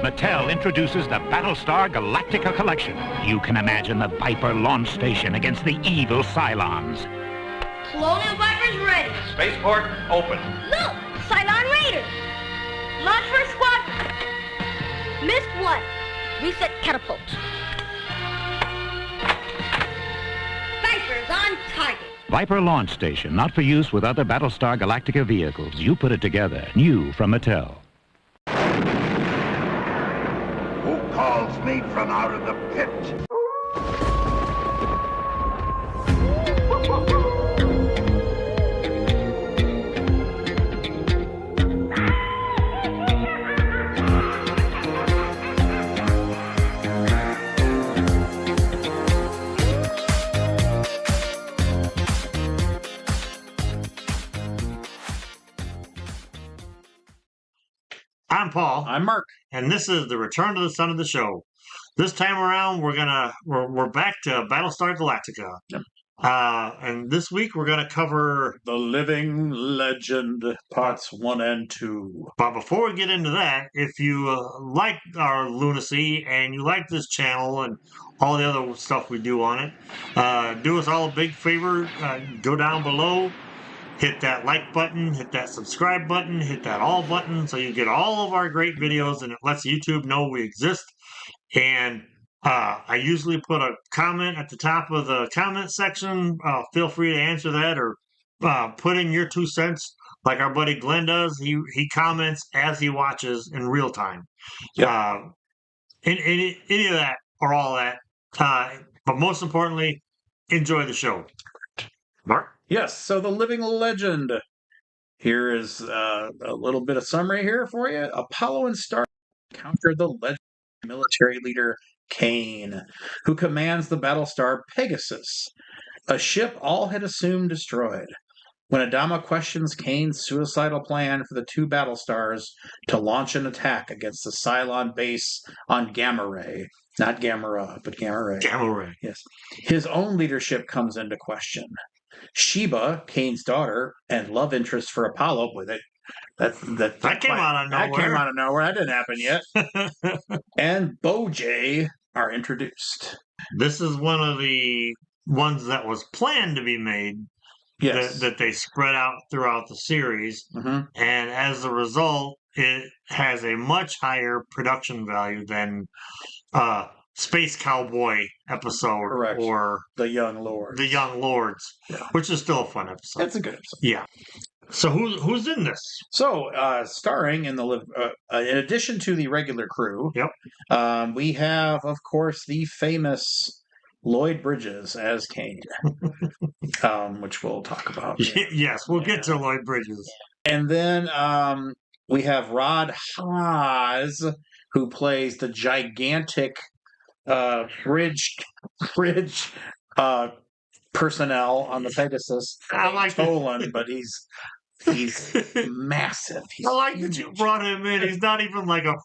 Mattel introduces the Battlestar Galactica collection. You can imagine the Viper launch station against the evil Cylons. Colonial Vipers ready. Spaceport open. Look, Cylon Raiders. Launch for squadron. Missed one. Reset catapult. Vipers on target. Viper launch station, not for use with other Battlestar Galactica vehicles. You put it together. New from Mattel. Who calls me from out of the pit? I'm Paul. I'm Mark. And this is the Return to the Sun of the show. This time around, we're back to Battlestar Galactica. Yep. And this week we're gonna cover The Living Legend, parts 1 and 2. But before we get into that, if you like our lunacy and you like this channel and all the other stuff we do on it, do us all a big favor. Go down below. Hit that like button, hit that subscribe button, hit that all button so you get all of our great videos and it lets YouTube know we exist. And I usually put a comment at the top of the comment section. Feel free to answer that or put in your 2 cents like our buddy Glenn does. He comments as he watches in real time. Yep. Any of that or all that. But most importantly, enjoy the show. Mark? Yes, so The Living Legend. Here is a little bit of summary here for you. Apollo and Star encounter the legendary military leader Cain, who commands the Battlestar Pegasus, a ship all had assumed destroyed. When Adama questions Cain's suicidal plan for the 2 Battlestars to launch an attack against the Cylon base on Gamma Ray, not Gamera, but Gamma Ray. Gamma Ray. Yes. His own leadership comes into question. Sheba, Cain's daughter and love interest for Apollo, boy, that came out of nowhere. That came out of nowhere. That didn't happen yet. And Bojay are introduced. This is one of the ones that was planned to be made. Yes. That they spread out throughout the series. Mm-hmm. And as a result, it has a much higher production value than Space Cowboy episode. Correct. Or The Young Lords. The Young Lords, yeah. Which is still a fun episode. It's a good episode. Yeah. So who's in this? So starring in in addition to the regular crew, yep, we have, of course, the famous Lloyd Bridges as Cain, which we'll talk about. Yes, we'll get to Lloyd Bridges. And then we have Rod Haas, who plays the gigantic bridge personnel on the Pegasus. I like Tolan, but he's massive. I like that you brought him in. He's not even like a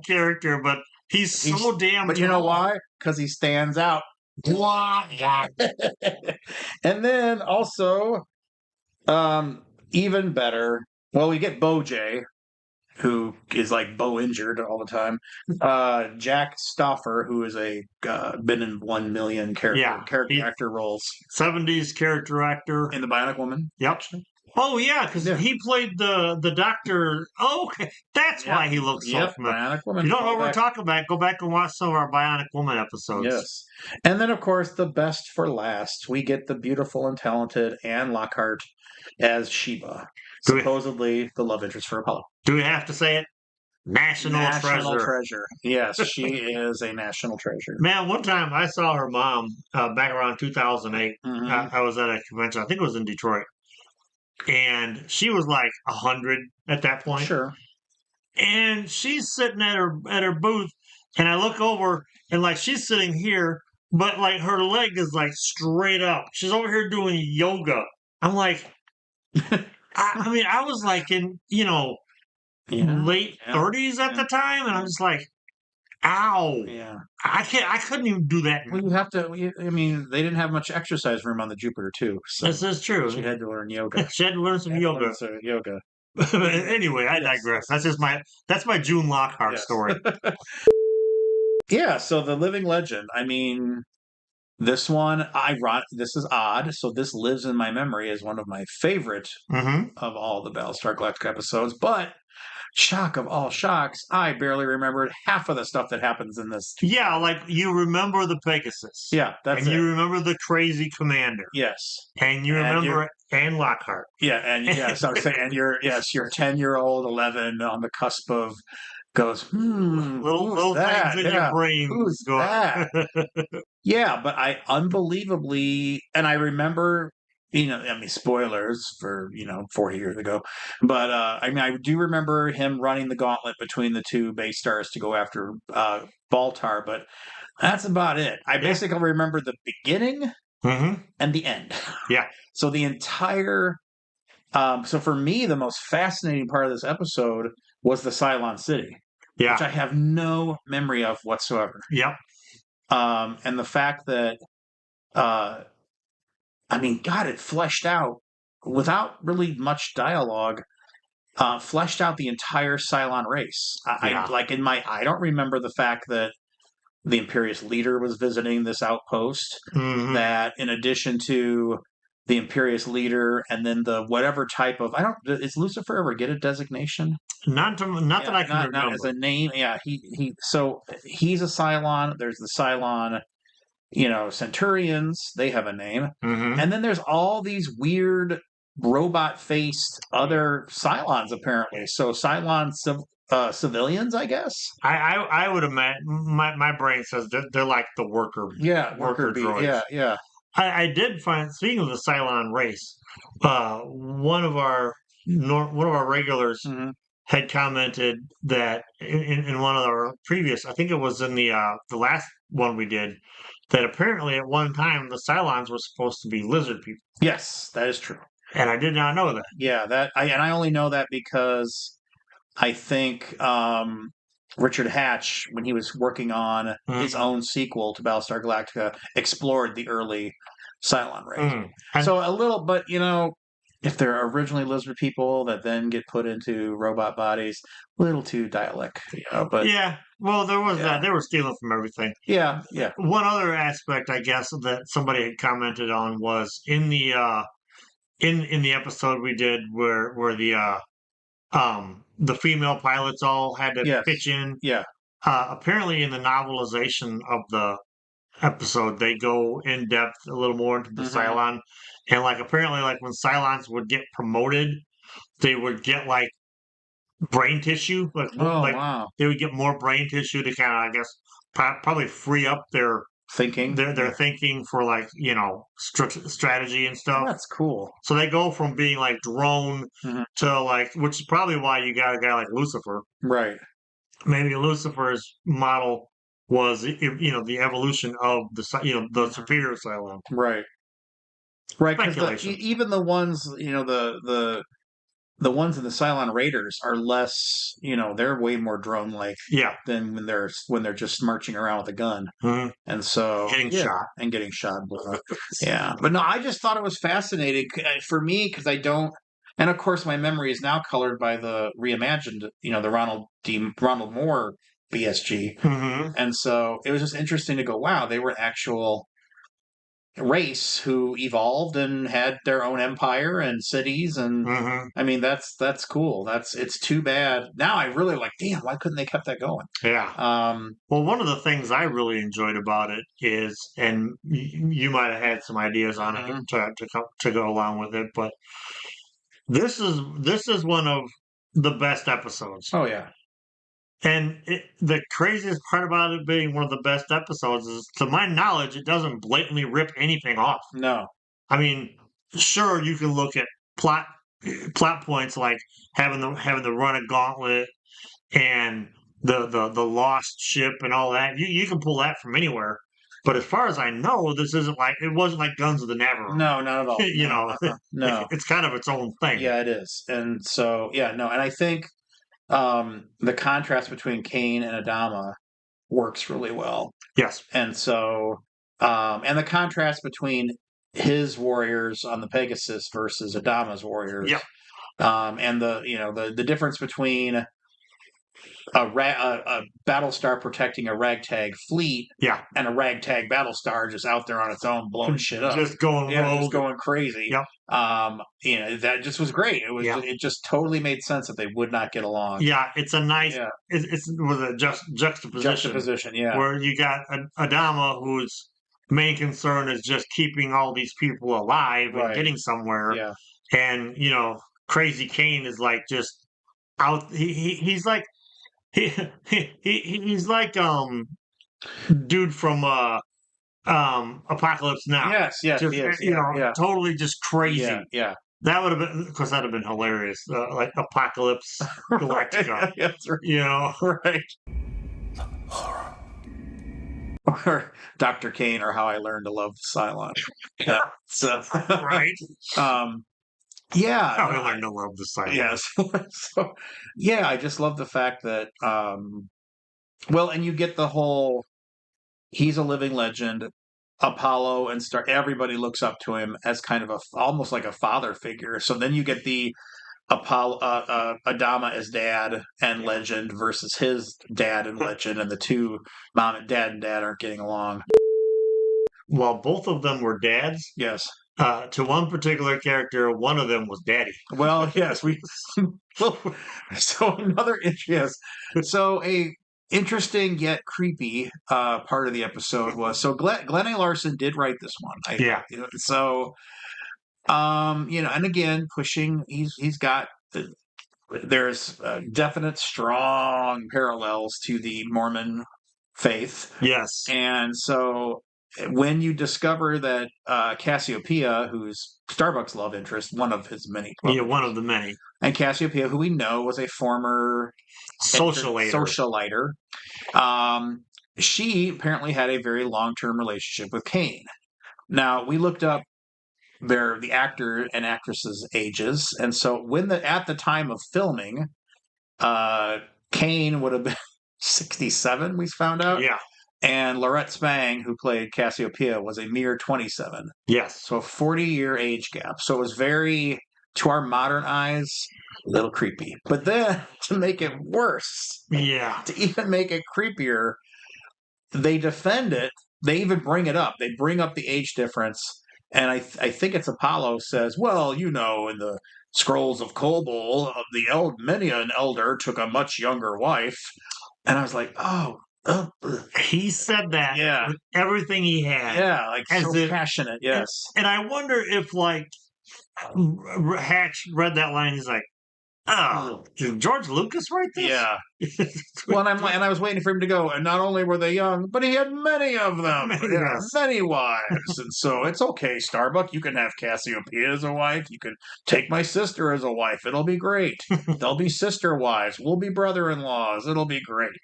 character, but he's so damn. But you know why? Because he stands out. And then also, even better. Well, we get Bojay, who is like Bo injured all the time. Jack Stoffer, who is been in 1 million character actor roles. 70s character actor. In The Bionic Woman. Yep. Oh, yeah, because he played the doctor. Oh, okay. That's why he looks so familiar. Bionic Woman. You don't know what we're talking about, go back and watch some of our Bionic Woman episodes. Yes. And then, of course, the best for last. We get the beautiful and talented Anne Lockhart as Sheba. Supposedly the love interest for Apollo. Do we have to say it? National treasure. Yes, she is a national treasure. Man, one time I saw her mom back around 2008. Mm-hmm. I was at a convention. I think it was in Detroit. And she was like 100 at that point. Sure. And she's sitting at her booth, and I look over, and like she's sitting here, but like her leg is like straight up. She's over here doing yoga. I'm like, I mean, I was like in, late 30s at the time, and I'm just like, ow. Yeah. I couldn't even do that. Well, you have to, they didn't have much exercise room on the Jupiter, too. So this is true. she had to learn yoga. She had to learn some yoga. Anyway, I digress. That's my June Lockhart Yes. story. Yeah, so the living legend. I mean, this one, this is odd. So this lives in my memory as one of my favorite Mm-hmm. of all the Battlestar Galactica episodes. But shock of all shocks, I barely remembered half of the stuff that happens in this. Yeah, like you remember the Pegasus. Yeah, that's and it. you remember the crazy commander. Yes. And you And remember Anne Lockhart. Yeah, and yes, I was saying, and your 10-year-old 11 on the cusp of goes, Little who's that? things in your brain Who's go. that? Yeah, but I unbelievably, and I remember, I mean, spoilers for 40 years ago, but I mean, I do remember him running the gauntlet between the two base stars to go after Baltar, but that's about it. I basically remember the beginning Mm-hmm. and the end. Yeah. So the entire so for me, the most fascinating part of this episode was the Cylon City, Yeah. which I have no memory of whatsoever. Yep. And the fact that, I mean, God, it fleshed out without really much dialogue. Fleshed out the entire Cylon race. Yeah. I don't remember the fact that the Imperious leader was visiting this outpost. Mm-hmm. That in addition to the Imperious leader and then the whatever type of is Lucifer ever get a designation? Not that I can remember. Not as a name. Yeah, so he's a Cylon. There's the Cylon, Centurions. They have a name, Mm-hmm. and then there's all these weird robot-faced other Cylons apparently. So Cylon civilians, I guess. I would imagine my brain says they're like the worker. Yeah, worker droids. Yeah. I did find, speaking of the Cylon race, one of our regulars Mm-hmm. had commented that in one of our previous, I think it was in the last one we did, that apparently at one time the Cylons were supposed to be lizard people. Yes, that is true. And I did not know that. Yeah, I only know that because I think Richard Hatch, when he was working on his own sequel to Battlestar Galactica, explored the early Cylon race. So a little, but if they're originally lizard people that then get put into robot bodies, a little too dialect. But yeah, well, there was that. They were stealing from everything. Yeah. One other aspect, I guess, that somebody had commented on was in the in the episode we did where the female pilots all had to pitch in. Yeah. Apparently, in the novelization of the episode, they go in depth a little more into the Cylon, and apparently, when Cylons would get promoted, they would get brain tissue. Wow. They would get more brain tissue to kind of, I guess, probably free up their thinking, their thinking for strategy and stuff. That's cool. So they go from being drone to which is probably why you got a guy like Lucifer. Right. Maybe Lucifer's model was the evolution of the superior Cylon. Right. Because Speculation. even the ones the ones in the Cylon Raiders are less, they're way more drone-like than when they're just marching around with a gun. Mm-hmm. And so getting shot. Yeah. But no, I just thought it was fascinating for me because I don't, and of course my memory is now colored by the reimagined, the Ronald Moore BSG. Mm-hmm. And so it was just interesting to go, wow, they were an actual race who evolved and had their own empire and cities, and I mean that's cool. It's too bad. Now I really damn, why couldn't they kept that going? Yeah. Well, one of the things I really enjoyed about it is, and you might have had some ideas on it to go along with it, but this is one of the best episodes. Oh yeah. And the craziest part about it being one of the best episodes is, to my knowledge, it doesn't blatantly rip anything off. No. I mean, sure, you can look at plot points like having to run a gauntlet and the lost ship and all that. You can pull that from anywhere. But as far as I know, this isn't it wasn't like Guns of the Neverland. No, not at all. No. It's kind of its own thing. Yeah, it is. And so, and I think the contrast between Cain and Adama works really well. Yes. And so, and the contrast between his warriors on the Pegasus versus Adama's warriors And the difference between a Battlestar protecting a ragtag fleet Yeah. and a ragtag Battlestar just out there on its own blowing shit up. Just going rogue. Just going crazy. Yep. That just was great. It was it just totally made sense that they would not get along. Yeah, it's a nice it was a juxtaposition. Yeah. Where you got Adama, whose main concern is just keeping all these people alive and getting somewhere. Yeah. And Crazy Cain is like just out. He's like he's like dude from Apocalypse Now. Yes, just, he is. Totally just crazy. Yeah. That would have been, of course, that'd have been hilarious. Like Apocalypse Galactica. That's right. Right. Or Dr. Cain, or How I Learned to Love the Cylon. Yeah. So Right. Yeah. How I Learned to Love the Cylon. Yes. So, I just love the fact that and you get the whole he's a living legend. Apollo and everybody looks up to him as kind of almost like a father figure. So then you get the Adama as dad and legend versus his dad and legend, and the two mom and dad aren't getting along. Well, both of them were dads. Yes. To one particular character, one of them was daddy. Well, yes, so another yes. So a interesting yet creepy part of the episode was Glenn A. Larson did write this one. So and again pushing he's got there's definite strong parallels to the Mormon faith. Yes. And so when you discover that Cassiopeia, who's Starbuck's love interest, one of his many, one of the many, and Cassiopeia, who we know was a former socialiter, she apparently had a very long-term relationship with Cain. Now we looked up the actor and actress's ages, and so at the time of filming, Cain would have been 67. We found out, and Lorette Spang, who played Cassiopeia, was a mere 27. Yes, so a 40-year age gap. So it was very, to our modern eyes, a little creepy. But then to make it worse, to even make it creepier, they defend it. They even bring it up. They bring up the age difference. And I think it's Apollo says, well, in the scrolls of Kobol, many an elder took a much younger wife. And I was like, he said that with everything he had. Yeah, like so passionate, yes. And I wonder if, Hatch read that line, he's like, did George Lucas write this? Yeah. Well, and I was waiting for him to go, and not only were they young, but he had many of them. Many wives. And so it's okay, Starbuck. You can have Cassiopeia as a wife. You can take my sister as a wife. It'll be great. They'll be sister wives. We'll be brother-in-laws. It'll be great.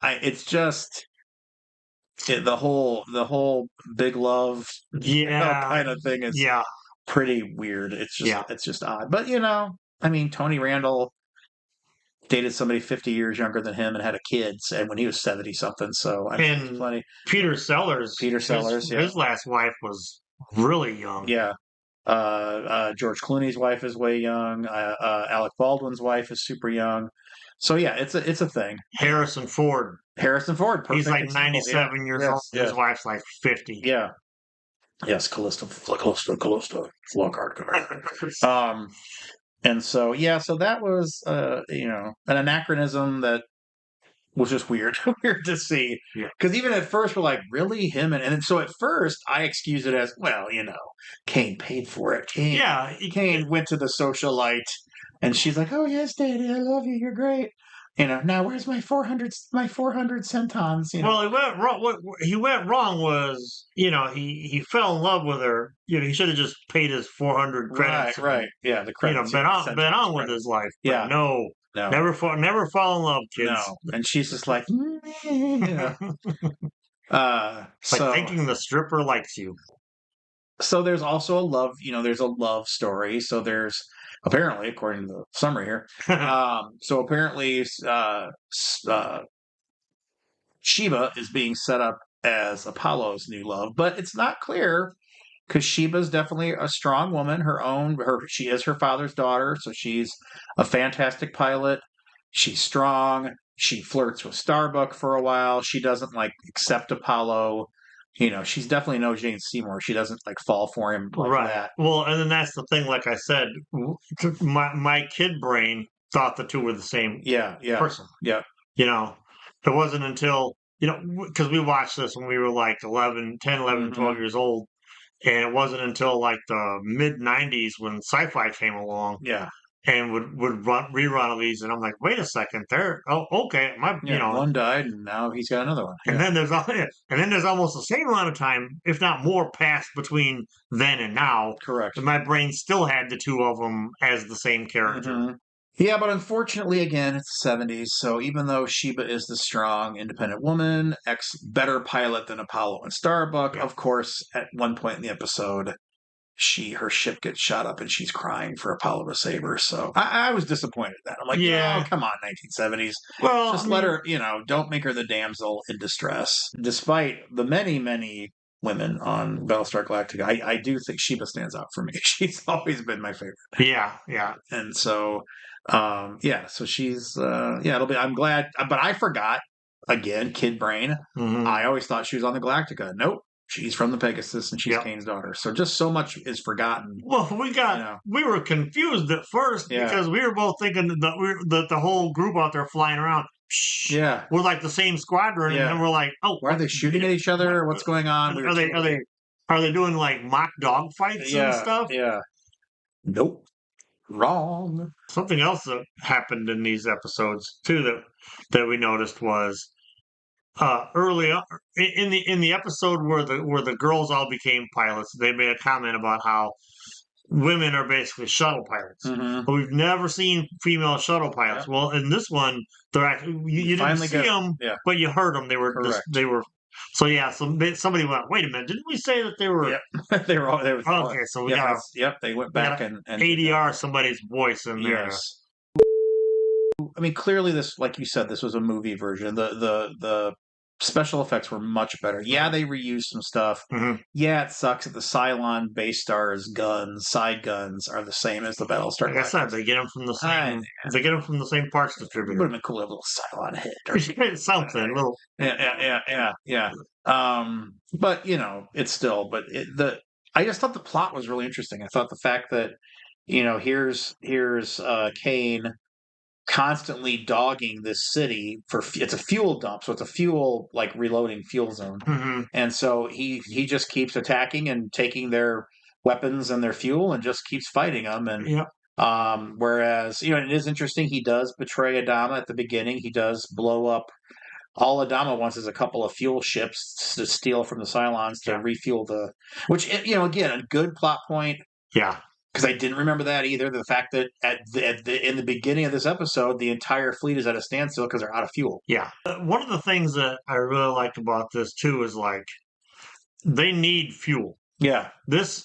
It's just the whole big love kind of thing is pretty weird. It's just odd. But Tony Randall dated somebody 50 years younger than him and had a kid, and when he was 70 something. So plenty. Peter Sellers, his last wife was really young. Yeah. George Clooney's wife is way young. Alec Baldwin's wife is super young. So it's a thing. Harrison Ford. Perfect. He's like 97 years old. His wife's like 50. Yeah. Yes, Callisto Flockhart. And so so that was an anachronism that was just weird to see. Because even at first we're like, really, him? And so at first I excuse it as, well, Cain paid for it. Cain went to the socialite, and she's like, oh yes, Daddy, I love you, you're great. Now where's my 400 centons? Well, what he went wrong was, he fell in love with her. He should have just paid his 400 credits. Right. Yeah, the credits. Been on with his life. Yeah. No. Never fall in love, kids. No. And she's just like, thinking the stripper likes you. So there's also a love, there's a love story. So there's apparently, according to the summary here, so apparently Sheba is being set up as Apollo's new love, but it's not clear because Sheba's definitely a strong woman. She is her father's daughter, so she's a fantastic pilot. She's strong. She flirts with Starbuck for a while. She doesn't like accept Apollo. She's definitely no Jane Seymour. She doesn't like fall for him like Right. that. Well, and then that's the thing. Like I said, my kid brain thought the two were the same Yeah, person. yeah. It wasn't until because we watched this when we were like 11, 10, 11, 12 years old, and it wasn't until like the mid '90s when sci-fi came along. Yeah. And would rerun of these, and I'm like, wait a second, okay, one died, and now he's got another one. And then there's almost the same amount of time, if not more, passed between then and now. Correct. And my brain still had the two of them as the same character. Mm-hmm. Yeah, but unfortunately, again, it's the 70s, so even though Sheba is the strong, independent woman, better pilot than Apollo and Starbuck, of course, at one point in the episode, her ship gets shot up and she's crying for Apollo to save her. So I was disappointed at that. I'm like, yeah, come on, 1970s. Well, just let her, don't make her the damsel in distress. Despite the many, many women on Battlestar Galactica, I do think Sheba stands out for me. She's always been my favorite. Yeah. And so, so she's, I'm glad, but I forgot, again, kid brain. Mm-hmm. I always thought she was on the Galactica. Nope. She's from the Pegasus, and she's Cain's daughter. So just so much is forgotten. Well, we were confused at first because we were both thinking that the whole group out there flying around, we're like the same squadron, and then we're like, oh, why are they shooting at each other? What's going on? Are they doing like mock dog fights and stuff? Yeah. Nope. Wrong. Something else that happened in these episodes too that we noticed was. Early on, in the episode where the girls all became pilots, they made a comment about how women are basically shuttle pilots. Mm-hmm. But we've never seen female shuttle pilots. Yeah. Well, in this one, they're actually you didn't see them, but you heard them. They were So somebody went, wait a minute, didn't we say that they were? Yep. they were. Okay, so we got. They went back and ADR somebody's voice in there. Yes. I mean, clearly, this, like you said, this was a movie version. The special effects were much better. Yeah, they reused some stuff. Mm-hmm. Yeah, it sucks that the Cylon base stars side guns are the same as the Battlestar. Like I said, they get them from the same. They get them from the same parts distributor. It would have been cool to have a little Cylon head or something. Little. Yeah. But it's still. But I just thought the plot was really interesting. I thought the fact that here's Cain constantly dogging this city it's a fuel dump, so it's a fuel like reloading fuel zone, and so he just keeps attacking and taking their weapons and their fuel and just keeps fighting them. And whereas it is interesting, he does betray Adama at the beginning. He does blow up. All Adama wants is a couple of fuel ships to steal from the Cylons to refuel which again, a good plot point. Yeah. Because I didn't remember that either. The fact that in the beginning of this episode, the entire fleet is at a standstill because they're out of fuel. Yeah. One of the things that I really liked about this, too, is like they need fuel. Yeah. This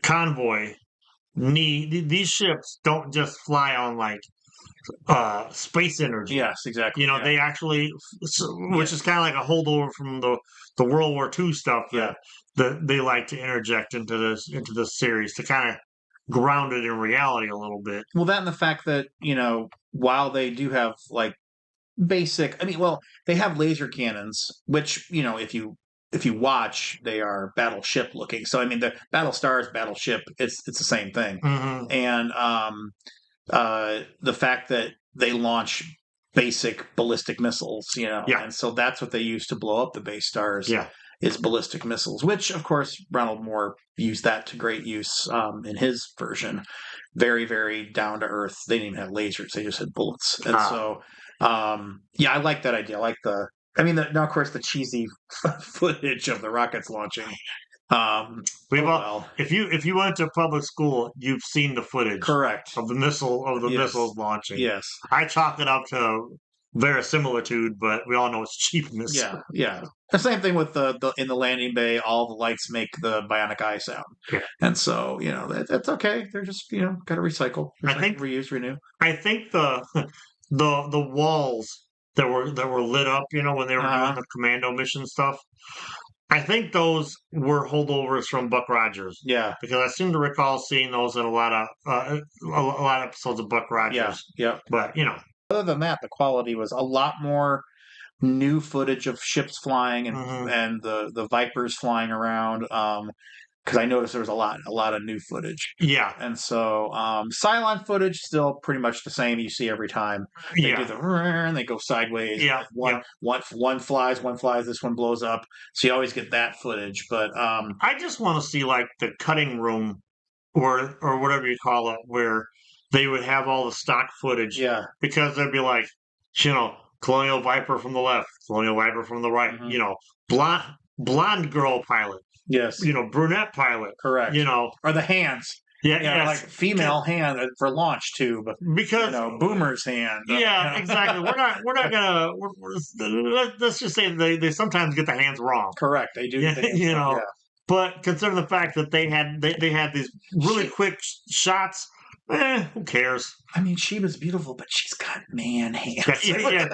convoy these ships don't just fly on like space energy. Yes, exactly. They actually, which is kind of like a holdover from the World War II stuff that they like to interject into this series to kind of ground it in reality a little bit. Well, that and the fact that while they do have like basic, they have laser cannons, which if you watch, they are battleship looking. So the Battlestar's battleship, it's the same thing. Mm-hmm. And the fact that they launch basic ballistic missiles, and so that's what they use to blow up the base stars. Yeah. Is ballistic missiles, which of course Ronald Moore used that to great use in his version. Very, very down to earth. They didn't even have lasers; they just had bullets. And so, I like that idea. I like now of course the cheesy footage of the rockets launching. If you went to public school, you've seen the footage, correct, of the missiles launching. Yes, I chalk it up to verisimilitude, but we all know it's cheapness. Yeah. The same thing with in the landing bay, all the lights make the bionic eye sound. Yeah. And so, that's okay. They're just, got to recycle. I think reuse, renew. I think the walls that were lit up, when they were doing the commando mission stuff, I think those were holdovers from Buck Rogers. Yeah. Because I seem to recall seeing those in a lot of episodes of Buck Rogers. Yeah. But Other than that, the quality was a lot more new footage of ships flying and the Vipers flying around. Because I noticed there was a lot of new footage. Yeah. And so Cylon footage still pretty much the same you see every time. They do the and they go sideways. Yeah. One flies, this one blows up. So you always get that footage. But I just want to see like the cutting room or whatever you call it, where they would have all the stock footage. Yeah. Because they'd be like, Colonial Viper from the left, Colonial Viper from the right, blonde girl pilot. Yes. Brunette pilot. Correct. Or the hands. Yeah, like female hand for launch tube. Because boomer's hand. Yeah, exactly. We're not gonna. Let's just say they sometimes get the hands wrong. Correct. They do. But considering the fact that they had these really quick shots, who cares? I mean, she was beautiful, but she's got man hands. Yeah.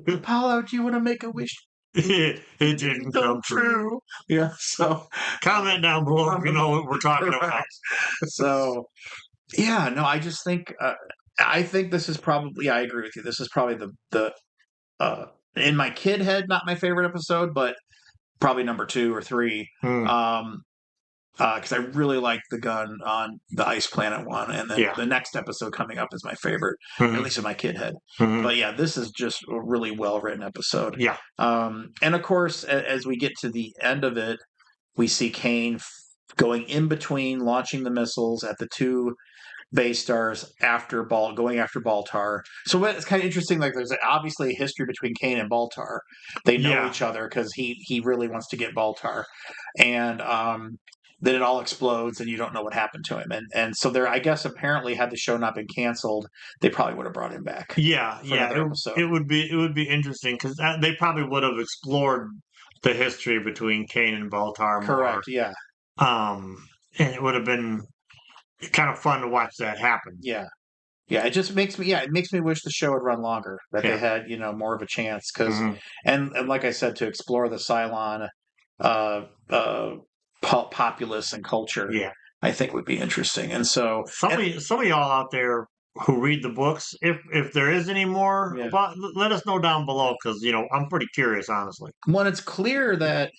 Apollo, do you want to make a wish? It didn't come true. Yeah. So comment down below if you know what we're talking about. So yeah, no, I just think I think this is probably I agree with you. This is probably the in my kid head, not my favorite episode, but probably number 2 or 3. Because I really like the gun on the Ice Planet one, and then the next episode coming up is my favorite, at least in my kid head. But yeah, this is just a really well written episode. Yeah. And of course, as we get to the end of it, we see Cain going in between launching the missiles at the 2 base stars going after Baltar. So it's kind of interesting. Like there's obviously a history between Cain and Baltar. They know each other because he really wants to get Baltar, and then it all explodes and you don't know what happened to him. And so there, I guess, apparently had the show not been canceled, they probably would have brought him back. Yeah. It would be interesting because they probably would have explored the history between Cain and Baltar more. Correct. Yeah. And it would have been kind of fun to watch that happen. Yeah. Yeah, it just makes me. Yeah, it makes me wish the show had run longer. That they had, more of a chance. Because, and like I said, to explore the Cylon populace and culture, I think would be interesting. And so, some of y'all out there who read the books, if there is any more, let us know down below because I'm pretty curious, honestly. When it's clear that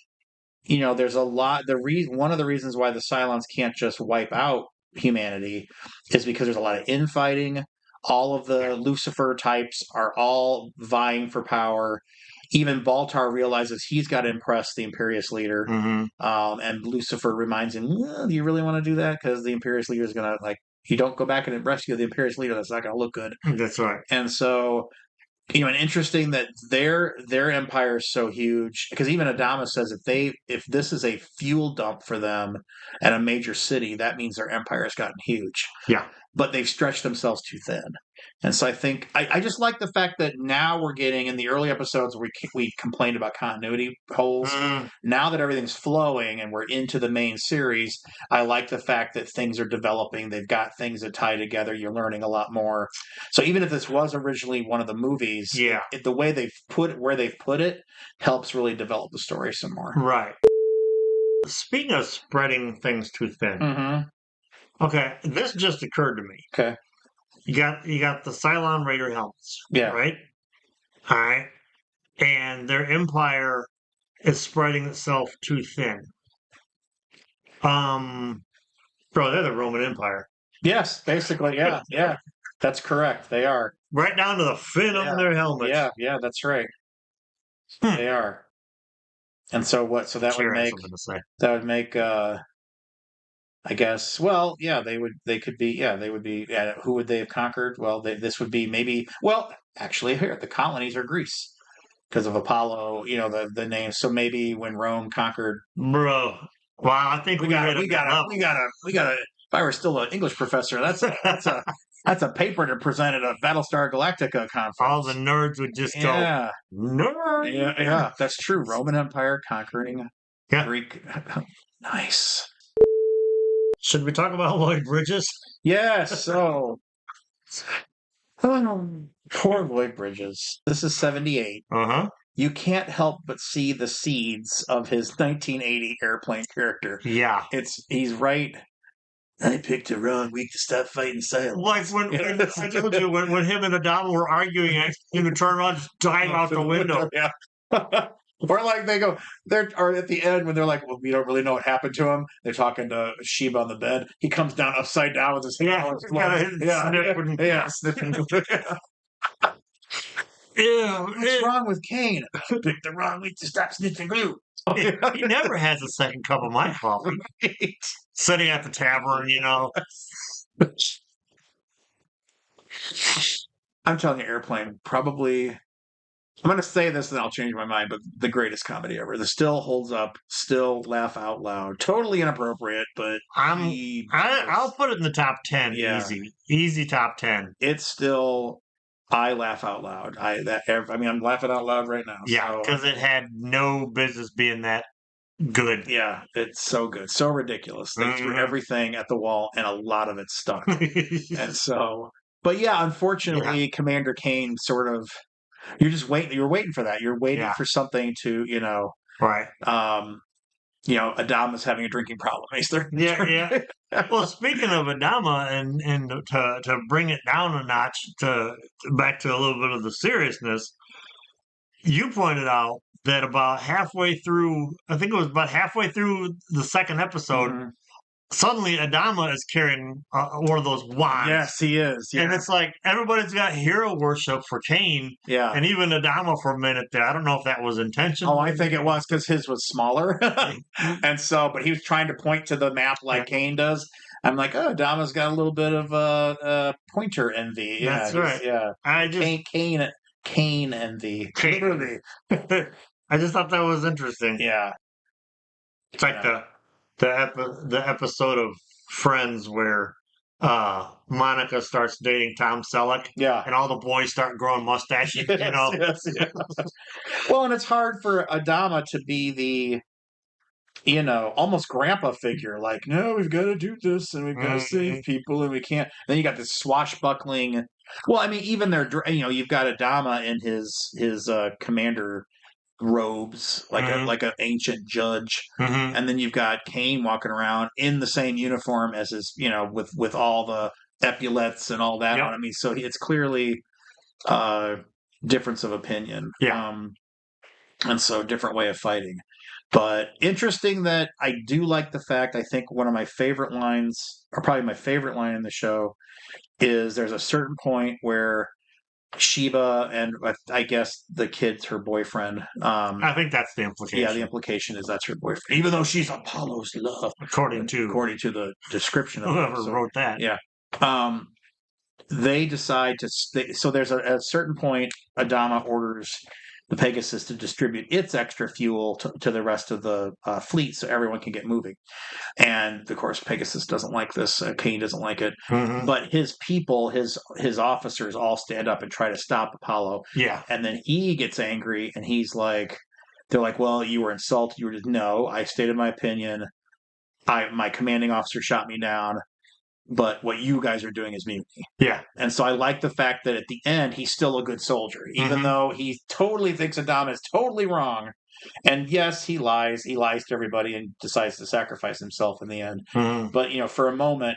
there's a lot. One of the reasons why the Cylons can't just wipe out humanity is because there's a lot of infighting. All of the Lucifer types are all vying for power. Even Baltar realizes he's got to impress the Imperious leader. And Lucifer reminds him, do you really want to do that? Because the Imperious leader is going to, you don't go back and rescue the Imperious leader, that's not going to look good. That's right. And so, and interesting that their empire is so huge, because even Adama says if this is a fuel dump for them at a major city, that means their empire has gotten huge. Yeah. But they've stretched themselves too thin. And so I think I just like the fact that now we're getting, in the early episodes we complained about continuity holes. Now that everything's flowing and we're into the main series, I like the fact that things are developing. They've got things that tie together. You're learning a lot more. So even if this was originally one of the movies, the way they've put it helps really develop the story some more. Right. Speaking of spreading things too thin, okay, this just occurred to me. Okay. You got the Cylon Raider helmets. Yeah. Right? All right. And their empire is spreading itself too thin. Bro, they're the Roman Empire. Yes, basically, yeah. Yeah. That's correct. They are. Right down to the fin on their helmets. Yeah, that's right. They are. And so what? So that would make I guess. Well, yeah, they would be. Who would they have conquered? Well, this would be maybe. Well, actually, here the colonies are Greece because of Apollo. The name. So maybe when Rome conquered. Bro, wow! I think we got. If I were still an English professor, that's a paper to present at a Battlestar Galactica conference. All the nerds would just go. Nerd. Yeah, that's true. Roman Empire conquering Greek. Nice. Should we talk about Lloyd Bridges? Yes. So, poor Lloyd Bridges. This is 78. you can't help but see the seeds of his 1980 airplane character. Yeah. He's right. I picked a wrong week to stop fighting Cylons. Like when I told you when him and Adama were arguing, I turn around, just dive out the window. Yeah. Or like or at the end when they're like, well, we don't really know what happened to him. They're talking to Sheba on the bed. He comes down upside down with his hand. Sniffing. Yeah. What's wrong with Cain? Picked the wrong week to stop sniffing glue. He never has a second cup of my coffee. Right. Sitting at the tavern, I'm telling you, Airplane, probably. I'm going to say this and I'll change my mind, but the greatest comedy ever. The still holds up, still laugh out loud. Totally inappropriate, but I'll put it in the top 10. Yeah. Easy top 10. It's still. I laugh out loud. I'm laughing out loud right now. Yeah, because it had no business being that good. Yeah, it's so good, so ridiculous. They threw everything at the wall, and a lot of it stuck. And so, but yeah, unfortunately, Commander Cain sort of. You're just waiting. You're waiting for that. You're waiting for something to, Right. Adama's having a drinking problem. Yeah. Well, speaking of Adama, and to bring it down a notch, back to a little bit of the seriousness, you pointed out that about halfway through, I think it was about halfway through the second episode, suddenly Adama is carrying one of those wands. Yes, he is. Yeah. And it's like everybody's got hero worship for Cain. Yeah. And even Adama for a minute there. I don't know if that was intentional. Oh, I think it was because his was smaller. And so, but he was trying to point to the map like Cain does. I'm like, oh, Adama's got a little bit of pointer envy. Yeah, that's right. Yeah. Cain envy. Literally. I just thought that was interesting. Yeah. It's like the episode of Friends where Monica starts dating Tom Selleck. Yeah. And all the boys start growing mustaches, Yes. Well, and it's hard for Adama to be the almost grandpa figure. Like, no, we've got to do this and we've got to save people and we can't. Then you got this swashbuckling. Well, I mean, even you've got Adama in his commander robes, like an ancient judge, and then you've got Cain walking around in the same uniform as his, with all the epaulets and all that on. I mean, so it's clearly difference of opinion. Yeah. And so different way of fighting. But interesting that I do like the fact, I think one of my favorite lines, or probably my favorite line in the show, is there's a certain point where Sheba and I guess the kid's her boyfriend. I think that's the implication. Yeah, the implication is that's her boyfriend, even though she's Apollo's love, according to the description of whoever wrote that. Yeah. They decide to stay. So there's a certain point, Adama orders the Pegasus to distribute its extra fuel to the rest of the fleet so everyone can get moving. And, of course, Pegasus doesn't like this. Cain doesn't like it. But his people, his officers all stand up and try to stop Apollo. Yeah. And then he gets angry, and he's like, they're like, well, you were insulted. You were just, no, I stated my opinion. My commanding officer shot me down. But what you guys are doing is mutiny. Yeah. And so I like the fact that at the end, he's still a good soldier, even though he totally thinks Adama is totally wrong. And yes, he lies. He lies to everybody and decides to sacrifice himself in the end. But, for a moment,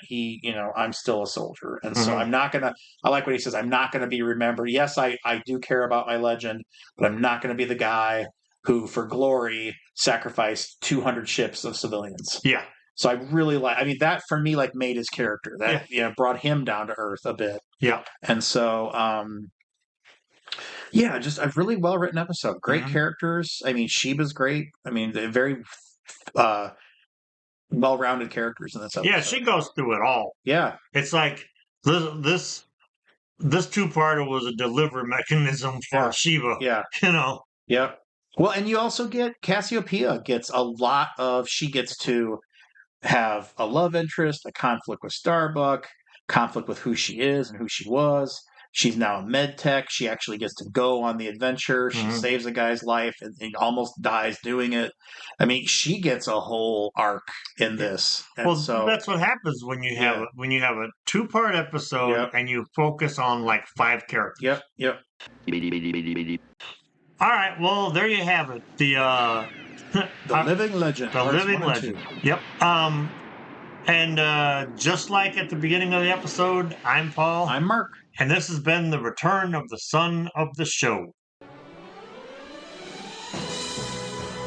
I'm still a soldier. And so I'm not going to, I like what he says, I'm not going to be remembered. Yes, I do care about my legend, but I'm not going to be the guy who, for glory, sacrificed 200 ships of civilians. Yeah. So I really that for me made his character. That brought him down to earth a bit. Yeah. And so just a really well written episode. Great characters. I mean, Sheba's great. I mean, they're very well rounded characters in this episode. Yeah, she goes through it all. Yeah. It's like this two-parter was a delivery mechanism for Sheba. Yeah. Yep. Well, and you also get Cassiopeia she gets to have a love interest, a conflict with Starbuck, conflict with who she is and who she was. She's now a med tech. She actually gets to go on the adventure. She saves a guy's life and almost dies doing it. I mean, she gets a whole arc in this. And so that's what happens when you have a two-part episode and you focus on 5 characters. Yep. All right, well, there you have it. The Living Legend. The parts Living 1 and Legend. 2. Yep. And just like at the beginning of the episode, I'm Paul. I'm Mark. And this has been the return of the son of the show.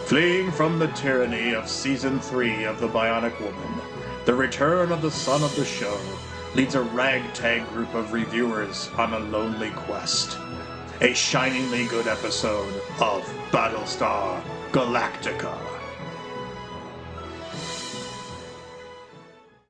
Fleeing from the tyranny of Season 3 of The Bionic Woman, the return of the son of the show leads a ragtag group of reviewers on a lonely quest. A shiningly good episode of Battlestar Galactica.